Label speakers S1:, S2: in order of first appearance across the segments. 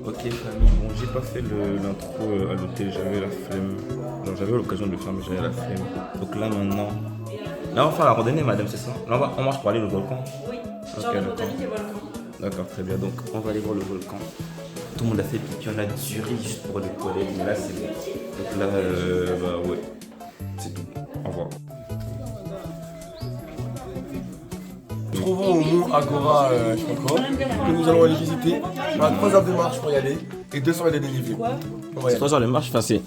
S1: Ok famille, bon j'ai pas fait l'intro à l'hôtel, j'avais la flemme. Non, j'avais l'occasion de le faire mais j'avais la flemme. Donc là maintenant, là on va faire la randonnée madame, c'est ça? Là on marche pour aller au volcan.
S2: Oui,
S1: Ok,
S2: jardin botanique et volcan.
S1: D'accord, très bien, donc on va aller voir le volcan. Tout le monde a fait pipi, on a du riz juste pour les toilettes, mais là c'est bon. Donc là, bah ouais, c'est tout. Au revoir.
S3: Nous nous trouvons au mont Agora, je sais pas quoi, que nous allons aller visiter. On a 3 heures de marche pour y aller et 200 mètres de dénivelé.
S1: C'est 3 heures de marche, enfin c'est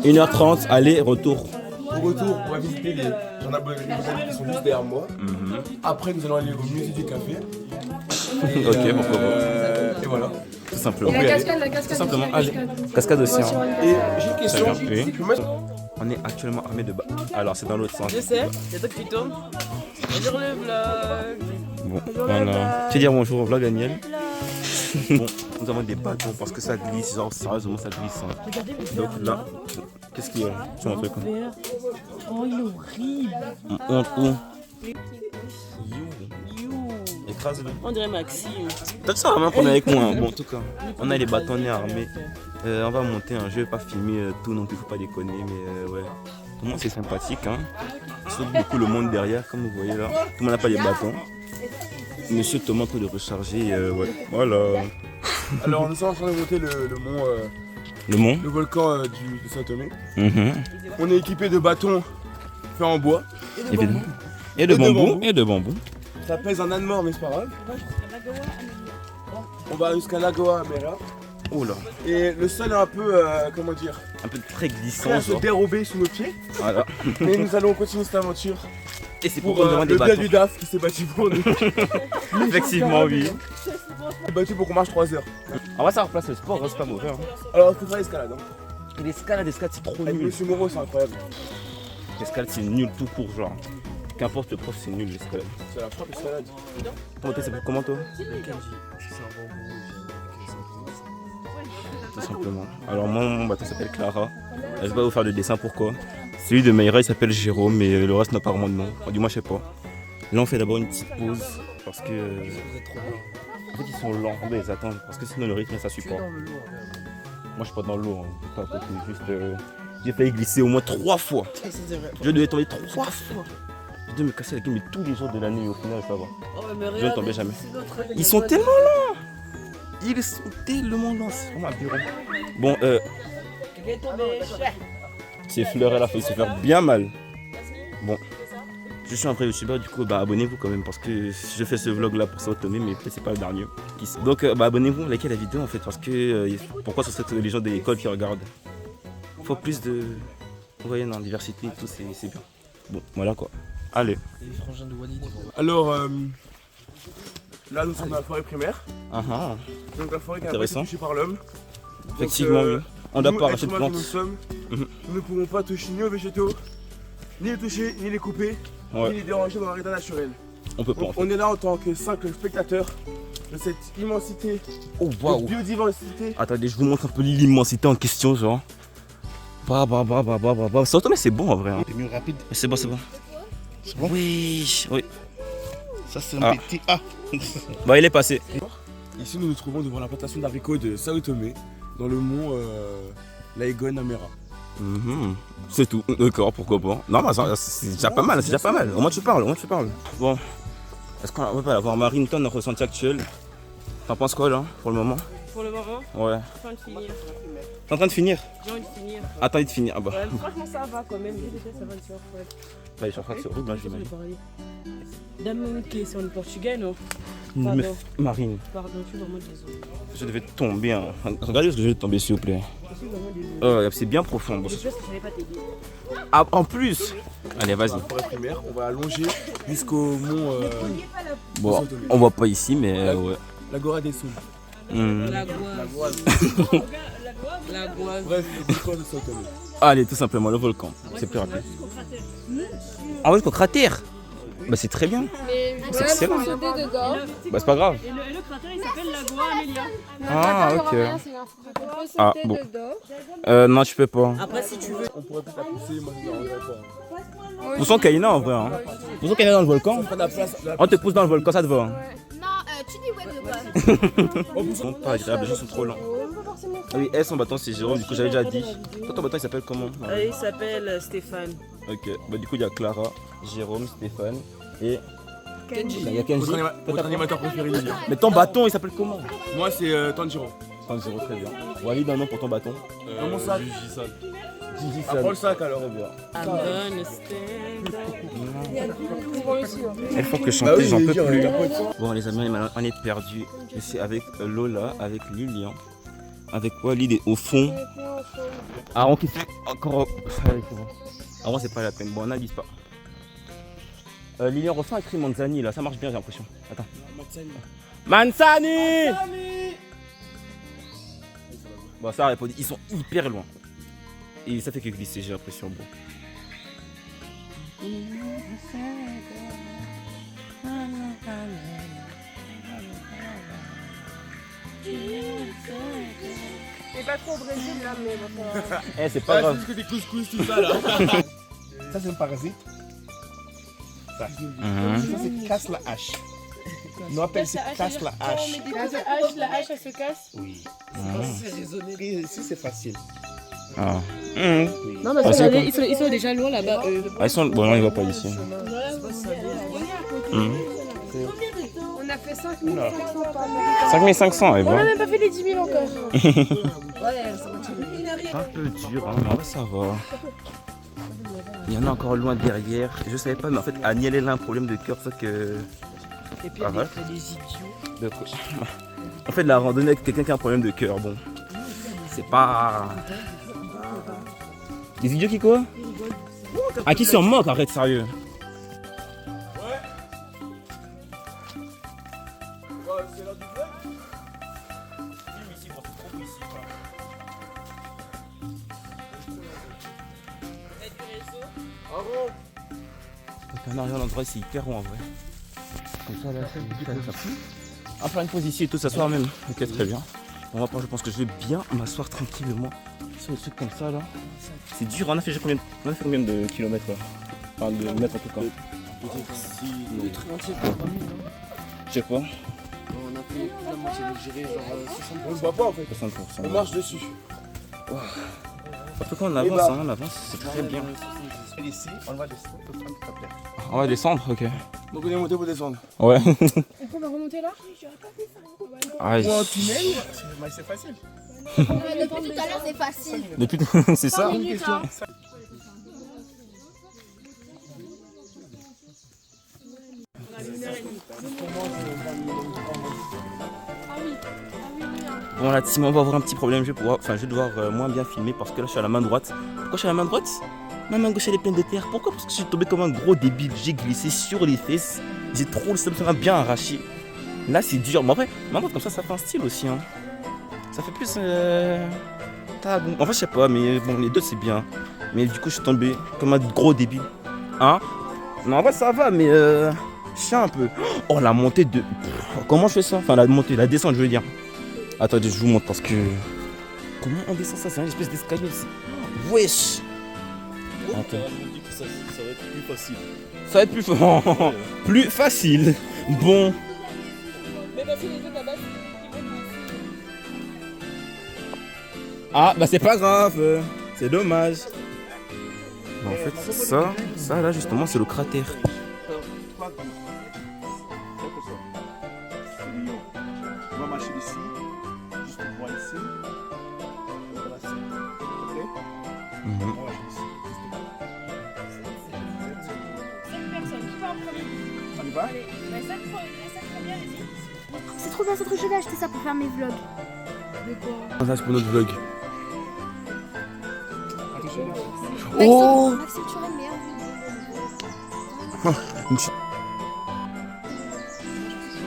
S1: 1h30 aller, retour.
S3: Au retour, on va visiter les jardins botaniques qui sont juste derrière moi. Après, nous allons aller au musée du café. Et,
S1: Ok, pourquoi pas.
S3: Et voilà.
S1: Tout simplement.
S2: Et la cascade,
S1: Tout simplement, allez. Cascade aussi. Hein.
S3: Et j'ai une question.
S1: Très bien, oui.
S3: Tu peux mettre-
S1: On est actuellement armé de bas. Alors c'est dans l'autre sens.
S2: Je sais, c'est toi qui tourne. Bonjour le vlog.
S1: Bon, voilà. Tu veux dire bonjour au vlog Daniel? Bon, nous avons des bâtons parce que ça glisse, genre sérieusement ça glisse. Hein. Donc là, qu'est-ce qu'il y a sur mon truc?
S2: Oh, il est horrible.
S1: Où? Écrase-le.
S2: On dirait Maxime.
S1: Peut-être ça vraiment qu'on est avec moi. Hein. Bon, en tout cas, on a les bâtonnets armés. On va monter un jeu, pas filmer tout non plus, faut pas déconner, mais ouais. Tout le monde c'est sympathique, hein. Il saute beaucoup le monde derrière, comme vous voyez là. Tout le monde n'a pas les bâtons. Monsieur Thomas peut le recharger, ouais. Voilà.
S3: Alors, nous sommes en train de monter le mont,
S1: Le mont.
S3: le volcan de Saint-Thomé.
S1: Mhm.
S3: On est équipé de bâtons faits en bois.
S1: Évidemment. Et de bambou. Et de bambou.
S3: Ça pèse un âne mort, mais c'est pas grave. On va jusqu'à Lagoa Amera.
S1: Oh là.
S3: Et le sol est un peu, comment dire,
S1: Un peu très
S3: prêt
S1: glissant.
S3: à se
S1: Genre.
S3: dérober sous nos pieds.
S1: Voilà.
S3: Mais nous allons continuer cette aventure
S1: Et c'est
S3: pour
S1: pourquoi nous avons des
S3: le bien
S1: bâtons.
S3: du DAF qui s'est battu pour nous.
S1: Effectivement, oui.
S3: Il s'est battu pour qu'on marche 3 heures.
S1: En vrai, ça replace le sport, hein, c'est pas mauvais. Hein.
S3: Alors, il faut faire l'escalade. Hein.
S1: L'escalade, c'est trop
S3: Avec
S1: nul.
S3: Monsieur Moreau, c'est incroyable.
S1: L'escalade, c'est nul tout court, genre. Qu'importe le prof, c'est nul l'escalade.
S3: C'est la propre escalade.
S1: Comment toi? Tout simplement. Alors moi, mon bâton s'appelle Clara. Je vais pas vous faire de dessin, pourquoi? Celui de Meira, il s'appelle Jérôme, mais le reste n'a pas vraiment de nom. Enfin, du moins, je sais pas. Là, on fait d'abord une petite pause, parce que... En fait, ils sont lents, on doit les attendre, parce que sinon le rythme, ça supporte. Moi, je suis pas dans l'eau, hein. Pas à côté, juste... J'ai failli glisser au moins 3 fois. Je devais tomber 3 fois. Je devais me casser la gueule, mais tous les jours de l'année, mais au final, ça va. Je ne tombais jamais. Ils sont tellement lents. Ils sont tellement lents. C'est vraiment un bureau. Bon, ces fleurs, elle a failli se faire bien mal. Bon, je suis un vrai youtubeur, du coup, bah, abonnez-vous quand même parce que je fais ce vlog là pour Saint-Thomé, mais peut-être c'est pas le dernier. Donc, bah, abonnez-vous, likez la vidéo en fait, parce que pourquoi ce serait les gens de l'école qui regardent? Faut plus de. Vous voyez, non, diversité et tout, c'est bien. Bon, voilà quoi. Allez.
S3: Alors, là, nous sommes dans la forêt primaire.
S1: Ah ah.
S3: Donc, la forêt qui a été
S1: Intéressant.
S3: touchée par l'homme.
S1: Effectivement, oui. On doit
S3: Nous,
S1: pas
S3: êtres
S1: arracher de
S3: humains
S1: plantes.
S3: que nous sommes,
S1: Mhm.
S3: nous ne pouvons pas toucher ni aux végétaux, ni les toucher, ni les couper,
S1: Ouais.
S3: ni les déranger dans leur état naturel.
S1: On peut pas en
S3: Donc,
S1: fait.
S3: on est là en tant que simple spectateurs de cette immensité,
S1: Oh
S3: de
S1: waouh.
S3: biodiversité.
S1: Attendez, je vous montre un peu l'immensité en question, genre. Bah. Saint-Thomé, c'est bon en vrai. Hein.
S4: C'est mieux rapide.
S1: C'est bon, c'est bon.
S4: C'est bon.
S1: Oui, oui.
S4: Ça, c'est un
S1: Ah.
S4: petit. Ah.
S1: Bah, il est passé.
S3: Ici, nous nous trouvons devant la plantation d'abricots de Sao Tomé, dans le mont Laegon Amera.
S1: Mhm. C'est tout. D'accord, pourquoi pas. Non, bah, c'est déjà pas mal, c'est déjà pas mal. Au moins, tu parles, Bon. Est-ce qu'on va pas avoir Marine, toi, notre ressenti actuel? T'en penses quoi là, pour le moment?
S2: Pour le moment,
S1: Ouais.
S2: je suis en train de finir.
S1: T'es en train de finir?
S2: J'ai envie de finir.
S1: Attends, il te finit. Ah bah.
S2: Ouais, franchement, ça va quand même. Ça va le faire. Ouais.
S1: Bah, je crois que c'est horrible, hein,
S2: Je vais
S1: j'imagine.
S2: parler. Dame qui est sur le portugais, non?
S1: Une
S2: Pardon.
S1: meuf, Marine,
S2: Pardon, je suis vraiment désolée.
S1: je devais tomber. Hein. Regardez ce que je vais tomber, s'il vous plaît.
S2: Je suis vraiment désolée.
S1: C'est bien profond. Bon.
S2: Je pense que je n'allais pas t'aider.
S1: Ah, en plus. Allez, vas-y.
S3: Dans la forêt primaire, on va allonger jusqu'au mont
S1: Bon, on voit pas ici, mais ouais.
S3: l'Agora des Saules.
S1: Hmm.
S2: La goise. La goise.
S3: Bref, le volcan de Sao Tomé.
S1: Allez, tout simplement, le volcan. C'est plus rapide. Ah oui, jusqu'au cratère. Bah, c'est très bien.
S5: Mais
S1: C'est excellent.
S5: faut sauter dedans.
S1: Bah, c'est pas grave.
S2: Et le cratère, il s'appelle la goa Amélia.
S1: Ah,
S5: Il y aura
S1: ok.
S5: rien, c'est un faut sauter
S1: Ah, bon.
S5: dedans.
S1: Non, tu peux pas.
S2: Après, si tu veux.
S3: On pourrait peut-être la pousser, moi je ne dérangerais pas.
S1: Poussons Kaina en vrai. Hein. Poussons Kaina dans le volcan.
S3: On prend la place.
S1: On te pousse dans le volcan, ça te va. Hein.
S5: Non, tu dis ouais
S1: Ils sont pas agréables, les gens sont trop lents. Ah oui, elle, son bâton c'est Jérôme, du coup j'avais déjà dit. Toi, ton bâton il s'appelle comment?
S2: Il s'appelle Stéphane.
S1: Ok, bah du coup il y a Clara, Jérôme, Stéphane et.
S2: Kenji.
S1: Il y a Kenji.
S3: Votre animateur préféré, Lilian.
S1: Mais ton bâton il s'appelle comment?
S3: Moi, c'est Tanjiro.
S1: Tanjiro, très bien. Walid, un nom pour ton bâton.
S3: Dans mon sac.
S1: Gigi
S3: Ah, prends le sac alors.
S1: Très bien.
S2: I'm gonna stand.
S1: Elles font que
S3: Bah
S1: chanter,
S3: oui,
S1: j'en
S3: je
S1: peux
S3: veux dire,
S1: plus.
S3: il a pas de son.
S1: Bon les amis, on est perdus. Je suis avec Lola, avec Lilian, avec Walid et au fond. Aaron qui fait encore. Ah oui, c'est bon. Aaron c'est pas la peine, bon on n'abuse pas. Lilian refait un cri Manzani là, ça marche bien j'ai l'impression. Attends. Manzani. Bon ça répond, ils sont hyper loin. Et ça fait que glisser j'ai l'impression bon.
S5: C'est pas trop au Brésil là, mais bon.
S1: Eh c'est pas grave.
S3: C'est juste que des couscous, tout ça là.
S4: Ça, c'est un parasite. Ça, ça c'est casse la hache. Nous appelle c'est casse la hache.
S5: La hache, elle se casse.
S4: Oui. Ici, c'est facile.
S1: Ah.
S5: Non, mais
S1: Ah, c'est
S5: regardez, ils sont déjà loin là-bas, eux.
S1: Ah, ils sont. Bon, non, ils voient pas ici.
S5: On a fait 5500 par mois.
S1: 5500, et
S5: On a
S1: bon.
S5: même pas fait les 10 000 encore.
S1: Un peu dur, hein, mais en vrai, ça va. Il y en a encore loin derrière. Je savais pas, mais en fait, Agnès, elle a un problème de cœur, ça que.
S2: Et puis
S1: Ah
S2: on
S1: ouais.
S2: est fait des idiots.
S1: de- En fait, la randonnée avec quelqu'un qui a un problème de cœur, bon. C'est pas. Des idiots qui quoi? Ah, qui s'en moquent, arrête, sérieux.
S3: C'est l'heure du vlog.
S1: En arrière, l'endroit, c'est hyper rond en vrai. Comme ça, là, on va faire une pause ici et tout s'asseoir même. Ok, très bien. On va pas, je pense que je vais bien m'asseoir tranquillement sur des trucs comme ça là. C'est dur, on a fait combien de kilomètres là? Enfin de mètres en tout cas. Je sais pas.
S4: On a fait la moitié de gérer, genre
S3: On le voit pas en fait.
S1: 60%.
S3: On marche dessus.
S1: En tout cas on avance, hein, on avance, c'est très bien.
S4: Ici, on va descendre.
S1: On va descendre, ok.
S3: Donc on est monté pour descendre.
S1: Ouais.
S5: On peut remonter là?
S1: Aïe.
S3: Pour un tunnel,
S4: Mais c'est facile.
S6: Depuis tout à l'heure, c'est facile.
S1: Depuis c'est ça. Bon la team, on va avoir un petit problème, je vais devoir moins bien filmer parce que là je suis à la main droite. Pourquoi je suis à la main droite? Ma main gauche elle est pleine de terre. Pourquoi? Parce que je suis tombé comme un gros débile, j'ai glissé sur les fesses. J'ai trop le seum, ça m'a bien arraché. Là c'est dur, mais après, main droite comme ça fait un style aussi hein. Ça fait plus tabou. Enfin je sais pas, mais bon les deux c'est bien. Mais du coup je suis tombé comme un gros débile. Hein? Non en vrai ça va, mais chiant un peu. Oh la montée de... Comment je fais ça? Enfin la montée, la descente je veux dire. Attendez, je vous montre parce que... Comment on descend ça? C'est une espèce d'escalier aussi. Wesh! Attends.
S3: Ça va être plus facile.
S1: Ça va être plus, plus facile. Bon. Ah, bah c'est pas grave. C'est dommage. Bon, en fait, ça là justement, c'est le cratère.
S4: On va marcher ici, juste voir ici. Voilà, c'est. Ok?
S1: Mhm.
S4: On va marcher ici. On y va?
S6: C'est trop bien, je vais acheter ça pour faire mes vlogs.
S1: Ça c'est pour notre vlog.
S4: Attention.
S1: Oh!
S6: Maxime, tu aurais le meilleur.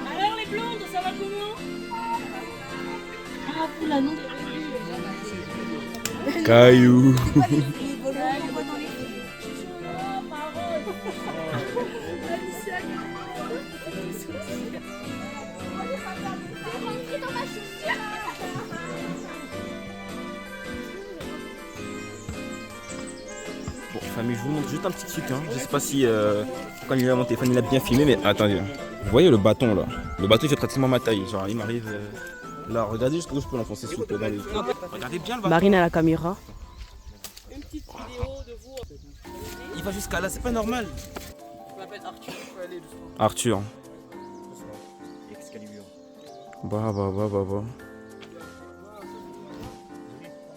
S2: Alors les blondes, ça va comment?
S6: Ah, pour la non.
S1: Caillou. Bon famille, je vous montre juste un petit truc hein. Je sais pas si quand il a mon téléphone il a bien filmé mais attendez. Vous voyez le bâton là? Le bâton il fait pratiquement ma taille. Genre il m'arrive là, regardez jusqu'où je peux l'enfoncer sous le dans les... Regardez bien le bâton.
S2: Marine à la caméra.
S1: Il va jusqu'à là, c'est pas normal.
S2: Je m'appelle Arthur, je peux aller doucement.
S1: Arthur.
S4: Excalibur.
S1: Bah.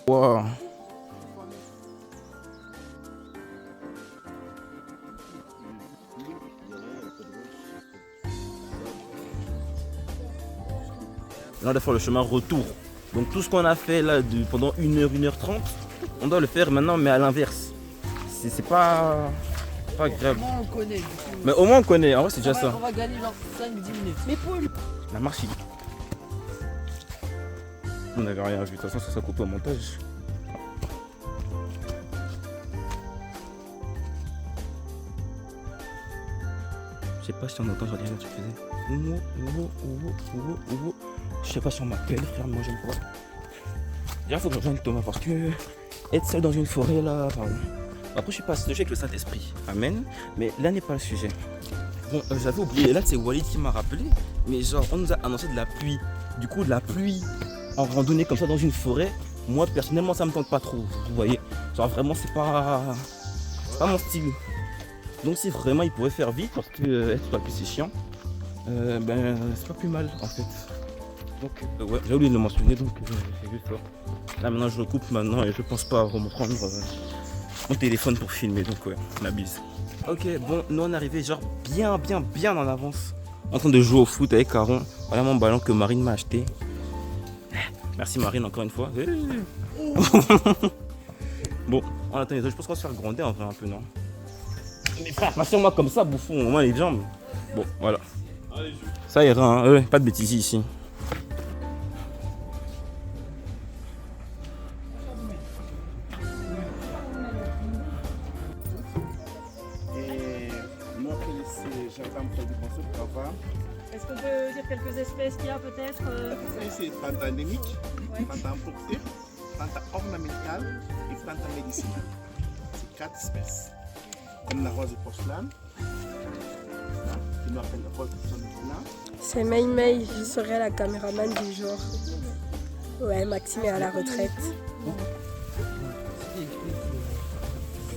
S1: Wow. Là, on doit faire le chemin retour. Donc tout ce qu'on a fait là pendant 1h, 1h30, on doit le faire maintenant, mais à l'inverse. C'est pas grave.
S2: Moi on connaît du coup.
S1: Mais au moins on connaît, en vrai c'est déjà ça.
S2: On va gagner genre 5-10 minutes. Mais Paul.
S1: La marche il... On n'avait rien vu, de toute façon ça sera coupé au montage. Je sais pas si on entend, j'en ai rien, tu faisais. Je sais pas si on m'appelle, frère, moi j'aime pas. Déjà faut que je rejoigne Thomas parce que être seul dans une forêt là, pardon. Après je suis pas associé avec le Saint-Esprit, amen, mais là n'est pas le sujet. Bon, j'avais oublié, là c'est Walid qui m'a rappelé, mais genre on nous a annoncé de la pluie. Du coup de la pluie en randonnée comme ça dans une forêt, moi personnellement ça me tente pas trop, vous voyez. Genre vraiment c'est pas mon style. Donc si vraiment il pourrait faire vite parce que être sur la pluie c'est chiant, ben c'est pas plus mal en fait. Donc ouais, j'ai oublié de le mentionner, donc c'est juste ça. Là maintenant je recoupe maintenant et je pense pas reprendre mon téléphone pour filmer, donc ouais, la bise. Ok, bon, nous on est arrivé genre bien en avance, en train de jouer au foot avec Caron. Voilà mon ballon que Marine m'a acheté. Merci Marine encore une fois. Bon, on attend les autres, je pense qu'on va se faire gronder en vrai un peu, non? Mais frère, pas sur moi comme ça, bouffon, au moins les jambes. Bon, voilà. Ça ira, hein, ouais, pas de bêtises ici.
S5: Est-ce qu'on peut dire quelques espèces qu'il y a peut-être
S7: C'est plante endémique, plante importée, plante ornementale et plante médicinale. C'est 4 espèces. Comme la rose de porcelaine, qui nous appelle la rose de porcelaine.
S8: C'est Mei Mei, je serai la caméraman du jour. Ouais, Maxime est à la retraite.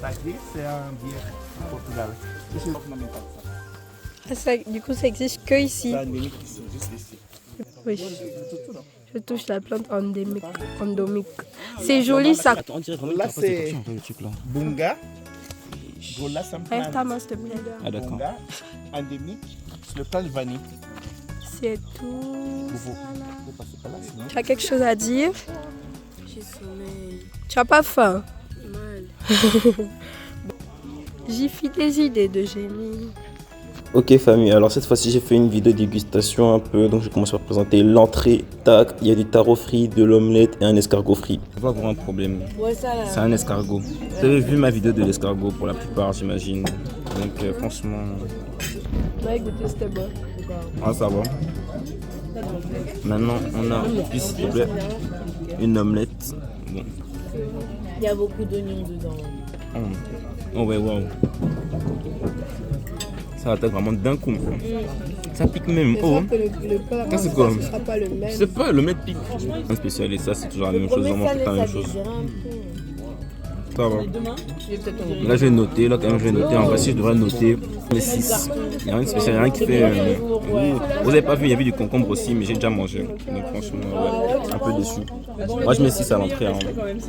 S7: Sacré, c'est un bière Portugal. C'est ornemental ça.
S8: Ah, ça, du coup, ça existe que ici.
S7: C'est endémique ici, juste ici.
S8: Oui. Je touche la plante endémique. C'est joli ça.
S1: Attends, on dirait vraiment
S7: Là,
S1: que c'est
S7: c'est-
S1: le truc là.
S7: Bunga. Gola
S8: Reste ta main, s'il te plaît.
S1: Ah d'accord.
S7: Bunga, endémique. C'est le plant de vanille.
S8: C'est tout.
S7: Bobo. Ne passez pas là, sinon.
S8: Tu as quelque chose à dire?
S6: J'ai sommeil.
S8: Tu as pas faim?
S6: Mal.
S8: J'y file des idées de génie.
S1: Ok famille, alors cette fois-ci j'ai fait une vidéo dégustation un peu, donc je commence par présenter l'entrée. Tac, il y a du taro frit, de l'omelette et un escargot frit. On va avoir un problème,
S2: Ouais, ça là.
S1: c'est un escargot. Vous avez vu ma vidéo de l'escargot pour la plupart j'imagine. Donc franchement,
S8: Ouais, écoutez, c'était bon.
S1: ah, ça va. Maintenant on a, s'il te plaît, une omelette. Bon.
S2: Il y a beaucoup d'oignons dedans.
S1: Oh ouais, waouh. Ça attaque vraiment d'un coup. Ça pique même. Oh. Ça c'est quoi?
S8: Ce sera pas le même.
S1: C'est pas le mec pique. Un spécial et ça c'est toujours la même chose. On mange tout le temps la même chose. Ça va. Là je vais noter. Là quand même je vais noter. En vrai si je devrais noter les 6. Il y a rien de spécial, il y a rien qui fait. Vous avez pas vu, il y avait du concombre aussi, mais j'ai déjà mangé. Donc franchement, ouais, un peu déçu. Moi je mets 6 à l'entrée. Hein.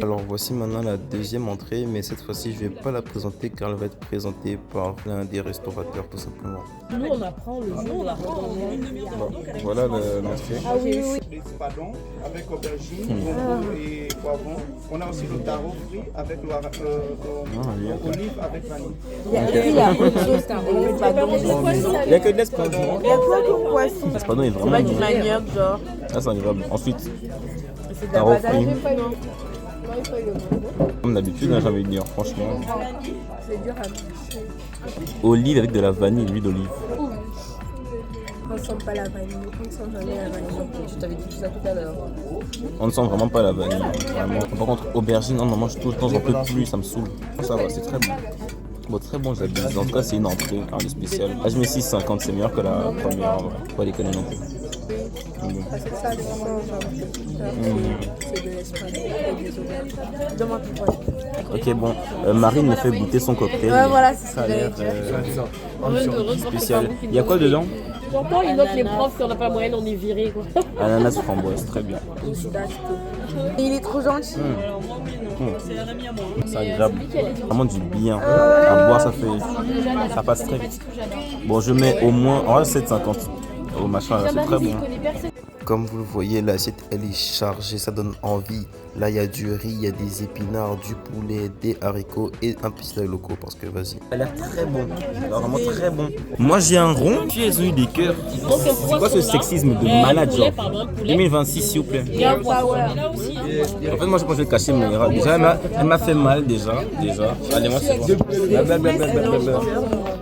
S1: Alors voici maintenant la deuxième entrée, mais cette fois-ci je vais pas la présenter car elle va être présentée par l'un des restaurateurs tout simplement.
S2: Nous on apprend le jour là.
S1: Bon, voilà l'entrée.
S8: Ah oui, oui.
S7: Les espadons avec aubergine, bonbon et poivron. On a aussi le taro frit avec l'olive avec vanille.
S2: Il y a autre chose qu'un
S1: Il n'y a que de l'espadon.
S2: Il y a quoi comme poisson?
S1: L'espadon est
S2: C'est
S1: vraiment
S2: pas du
S1: bon.
S2: manioc genre.
S1: Ça c'est agréable. Ensuite,
S2: C'est de la
S1: taro
S2: patate.
S1: frit. Comme d'habitude, hein, j'ai envie de dire, franchement.
S8: C'est dur à toucher.
S1: Olive avec de la vanille, l'huile d'olive.
S8: On sent pas la vanille. On sent jamais la vanille.
S2: Je t'avais dit tout ça tout à l'heure.
S1: On ne sent vraiment pas la vanille. Vraiment. Par contre, aubergine, on en mange tout le temps, j'en peux plus, ça me saoule. Ça va, c'est très bon. Bon, très bon, j'abuse. En tout cas, c'est une entrée, un spécial. Là, je mets 6,50, c'est meilleur que la première. Pas déconner non plus.
S8: Parce que ça, c'est de l'espagnol. Demande pourquoi.
S1: Ok, bon, Marine me fait goûter son cocktail.
S8: Ouais, voilà, c'est ce
S1: Ça a
S8: que
S1: l'air
S2: Heureusement
S1: spécial. Il y a quoi dedans?
S2: Pourtant, ils notent les profs, si on n'a pas la moyenne, on est viré quoi.
S1: Ananas framboise, très bien.
S8: Il est trop gentil.
S1: C'est agréable. Vraiment du bien. À boire, ça passe très vite. Bon, je mets au moins 7,50 au machin, là, c'est très bon. Comme vous le voyez, l'assiette elle est chargée, ça donne envie. Là il y a du riz, il y a des épinards, du poulet, des haricots et un pistache locaux parce que vas-y. Ça a l'air très bon, vraiment très bon. Moi j'ai un rond, puis elles ont eu des cœurs. C'est quoi ce sexisme de malade genre 2026 s'il vous plaît. En fait moi je pense que je vais cacher mes erreurs. Déjà elle m'a fait mal déjà. Allez moi c'est bon.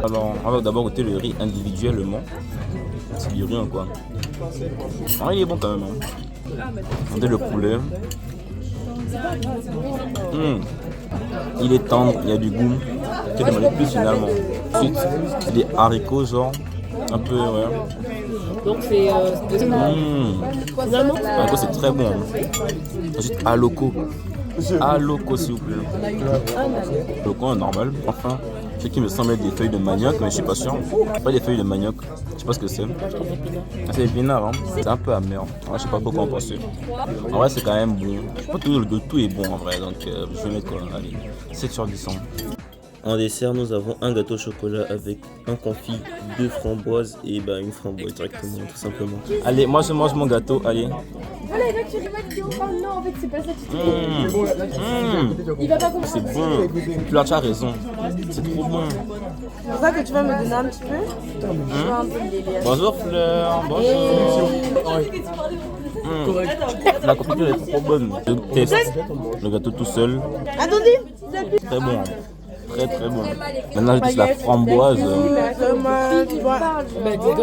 S1: Alors on va d'abord goûter le riz individuellement. C'est du rien quoi. Ah, il est bon quand même. Regardez le poulet. Il est tendre, il y a du goût. Quel est plus finalement. Ensuite, c'est des haricots genre. Un peu ouais.
S2: Donc c'est
S1: haricots c'est très bon. Ensuite aloco. Aloco s'il vous plaît. Aloco normal. Enfin. Ce qui me semble être des feuilles de manioc, mais je suis pas sûr. Pas des feuilles de manioc, je sais pas ce que c'est. C'est épinard, hein. C'est un peu amer. Je sais pas trop quoi en penser. En vrai, c'est quand même bon. Pas tout est bon en vrai, donc je vais mettre quoi? Allez, 7 sur 10. En dessert, nous avons un gâteau au chocolat avec un confit, 2 framboises et une framboise directement, tout simplement. Allez, moi je mange mon gâteau, allez.
S5: Voilà, là tu rigoles, non, en fait, c'est pas ça, tu Il va pas comprendre.
S1: C'est bon. Fleur, tu as raison. C'est trop bon.
S8: C'est pour ça que tu vas me donner un petit peu. Je vois un peu le délire.
S1: Bonjour Fleur, bonjour. La confiture est trop bonne. Je teste le gâteau tout seul.
S8: Attendez.
S1: Très bon. Très bon. Maintenant je teste la framboise.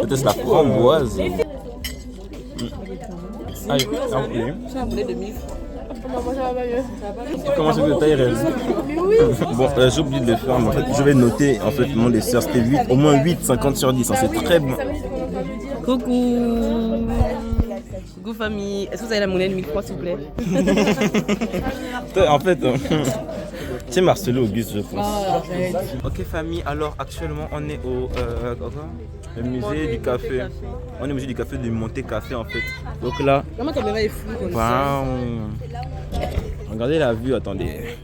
S1: Je teste la framboise. Allez,
S2: c'est un poulet de 1000 francs.
S1: Comment c'est de taille réelle? Bon, j'ai oublié de le faire, mais en fait, je vais noter en fait mon dessert. C'était 8, au moins 8,50 sur 10. Hein, c'est très bon.
S2: Coucou. Coucou famille. Est-ce que vous avez la monnaie de 1000 francs s'il vous plaît?
S1: En fait, c'est Marcelo Auguste, je pense. Ok famille, alors actuellement on est au le musée du café. On est au musée du café de Monte Café en fait. Donc là,
S2: Comment ta caméra est floue comme
S1: ça? Regardez la vue, attendez.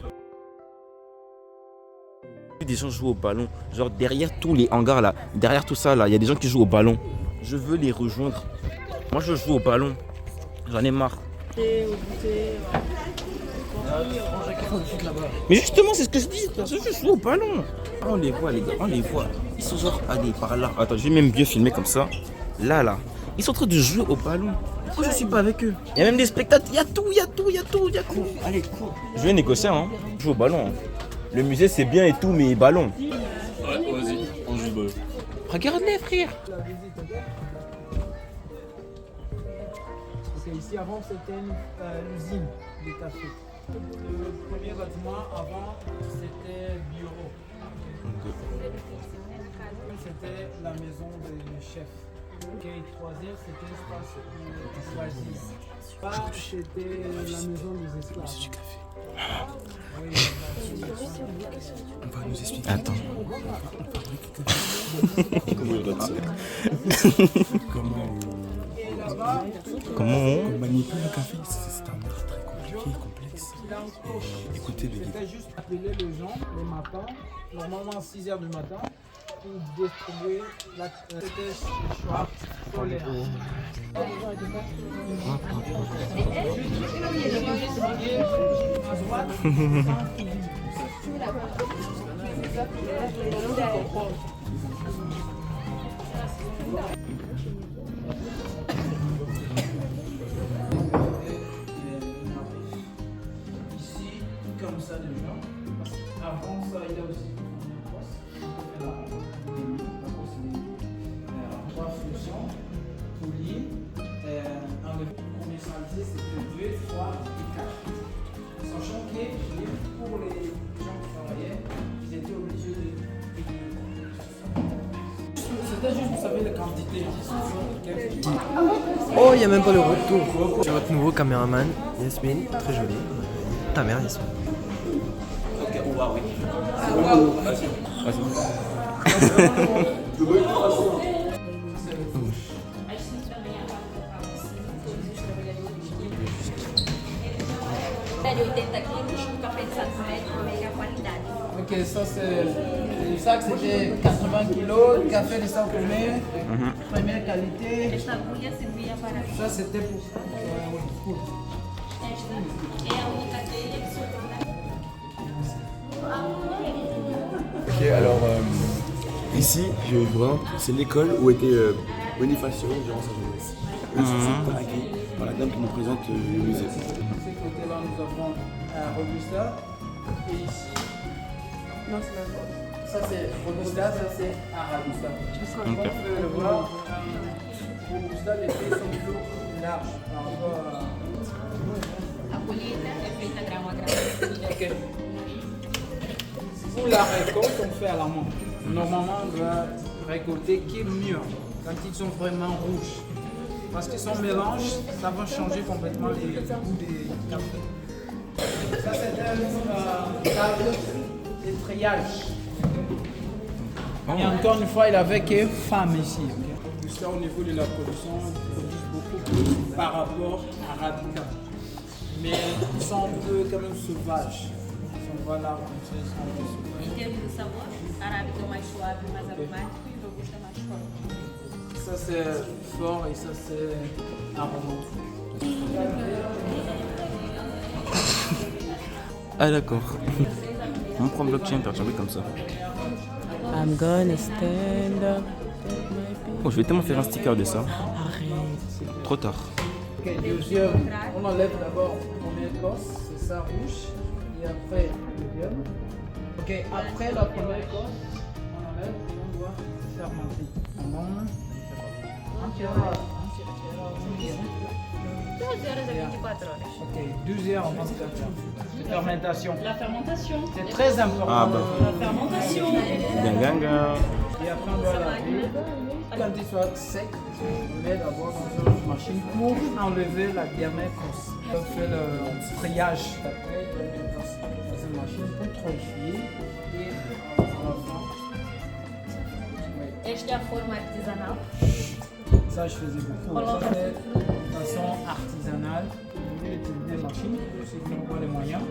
S1: Des gens jouent au ballon, genre derrière tous les hangars là, derrière tout ça là, il y a des gens qui jouent au ballon. Je veux les rejoindre. Moi je joue au ballon. J'en ai marre. Mais justement, c'est ce que je dis. Je joue au ballon. On les voit, les gars, on les voit. Ils sont genre, allez, par là. Attends, je vais même mieux filmer comme ça. Là. Ils sont en train de jouer au ballon. Pourquoi je suis pas avec eux? Il y a même des spectateurs. Il y a tout. Allez, cours. Je vais négocier, hein. Je joue au ballon. Le musée, c'est bien et tout, mais ballon.
S9: Ouais, vas-y, on joue au ballon.
S1: Regarde-les, frère.
S10: Ici, avant, c'était l'usine du café. Le premier bâtiment, avant, c'était bureau. C'était la maison des chefs. Le troisième, c'était l'espace pour choisir. Là, c'était la maison des esclaves.
S3: C'est du café.
S10: Oui,
S3: on va nous expliquer.
S1: Attends. Comment on
S3: manipule le café? C'est un art très compliqué, complexe. Écoutez les
S10: C'était juste appeler les gens le matin, normalement à 6h du matin, pour distribuer la choix scolaire. Ici, comme ça déjà, parce qu'avant ça, il y a aussi une poste. Trois fonctions, poulie, commercialisé, c'était 2, 3 et 4. Sachant que pour les gens qui travaillaient, ils étaient obligés de quantité.
S11: Oh, il n'y a même pas le retour. C'est votre nouveau caméraman, Yasmine. Très joli. Ta mère, Yasmine.
S1: Ok, on va, oui. Vas-y.
S10: Ok, ça c'est. Le sac c'était 80 kilos, le café de Sao Tomé, première qualité. Ça c'était pour.
S3: Ok, alors ici, je vois, c'est l'école où était Bonifacio durant sa jeunesse. Et ici, c'est dragué par la dame qui nous présente le musée.
S10: De ce côté-là, nous avons un Robusta. Et ici. Non, c'est la voie. Ça c'est Robusta, ça c'est Arabica. On peut le voir. Robusta, les feuilles sont plus larges par rapport à. Ok. Pour la récolte, on fait à la main. Normalement, on doit récolter qui est mieux quand ils sont vraiment rouges. Parce que son mélange, ça va changer complètement les goûts des cafés. Ça, c'est un table de triage. Et encore une fois, il avait que femmes ici. Ça, au niveau de la production, ils produisent beaucoup plus par rapport à Arabica. Mais ils sont un peu quand même sauvages. Voilà,
S12: em termos de sabor, arábica é mais suave, mais aromático e robusta mais forte.
S10: Ça c'est fort et ça c'est aromatique.
S1: Ah d'accord. On prend blockchain, t'as jamais comme ça.
S2: I'm gonna stand up.
S1: Oh, je vais tellement faire un sticker de ça.
S2: Arrête.
S1: Trop tard.
S10: Ok, deuxième, on enlève d'abord la première cosse, c'est ça rouge. Et après, le deuxième. Ok, après la première cosse, on enlève et on doit fermenter. Bon. Ok, 12 heures en 24 heures. De fermentation.
S12: La fermentation.
S10: C'est très important.
S1: Ah bah.
S12: La fermentation.
S1: Ganga.
S10: Et après on doit laver. Quand il soit sec, on met d'abord dans une machine pour enlever la diamètre. On fait le triage. Après, on met dans une machine pour transfier et à la fin.
S12: Esta é a forma artesanal.
S10: Ça, je faisais beaucoup. Ça, c'est de façon artisanale. On utilise des machines pour ceux qui n'ont pas les moyens.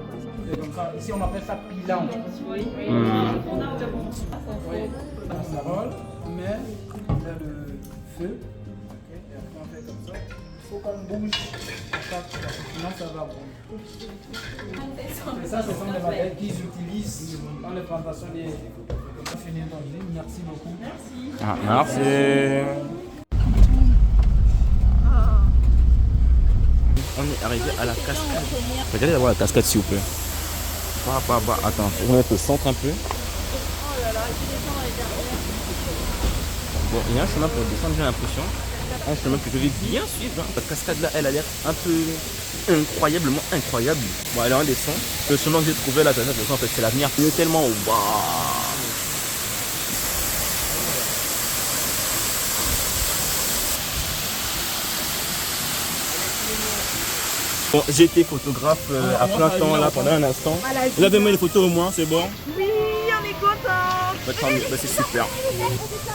S10: Et donc, ici, on appelle ça pilant.
S12: Oui.
S10: On a de bon. Oui. Ça roule, on met le feu. Okay. Et après, on fait comme ça. Il faut qu'on bouge à chaque fois, sinon ça va brûler. Et ça, ce sont des matériels qu'ils utilisent dans les plantations des finir dans l'usine. Merci beaucoup. Merci.
S1: Ah, merci. On est arrivé à la cascade. Regardez d'abord la cascade s'il vous plaît. Attends, on va mettre le centre un peu. Bon, il y a un chemin pour descendre, j'ai l'impression. Un chemin que je vais bien suivre. Hein. Cette cascade là, elle a l'air un peu incroyablement incroyable. Bon, allez, on descend. Le chemin que j'ai trouvé là, en fait, c'est l'avenir. Il est tellement waouh. Bon, j'ai été photographe à plein temps là pendant un instant. Vous avez aimé les photos au moins, c'est bon?
S13: Oui, on est contents.
S1: Bah, c'est super.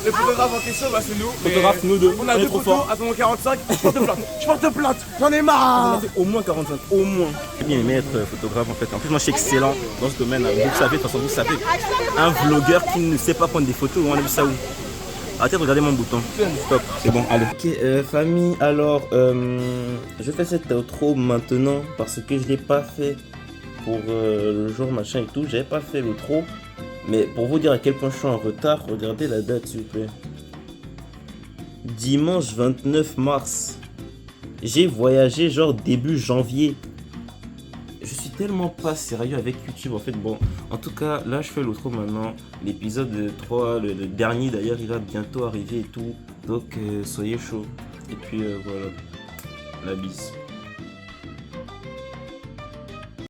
S3: Le photographe en question, bah, c'est nous.
S1: Photographe, nous deux.
S3: On a deux photos, attends 45, je porte plainte, j'en ai marre.
S1: Au moins 45, au moins. J'ai bien aimé être photographe en fait. En plus, moi je suis excellent dans ce domaine. Vous savez, de toute façon, vous savez. Un vlogueur qui ne sait pas prendre des photos, on a vu ça où? Arrêtez de regarder mon bouton. Stop, c'est bon, allez. Ok, famille, alors, je fais cette outro maintenant parce que je ne l'ai pas fait pour le jour machin et tout. J'avais pas fait l'outro. Mais pour vous dire à quel point je suis en retard, regardez la date s'il vous plaît. Dimanche 29 mars. J'ai voyagé genre début janvier. Je suis tellement pas sérieux avec YouTube en fait. Bon, en tout cas, là je fais l'outro maintenant. L'épisode 3, le dernier d'ailleurs, il va bientôt arriver et tout. Donc soyez chaud. Et puis voilà, la bise.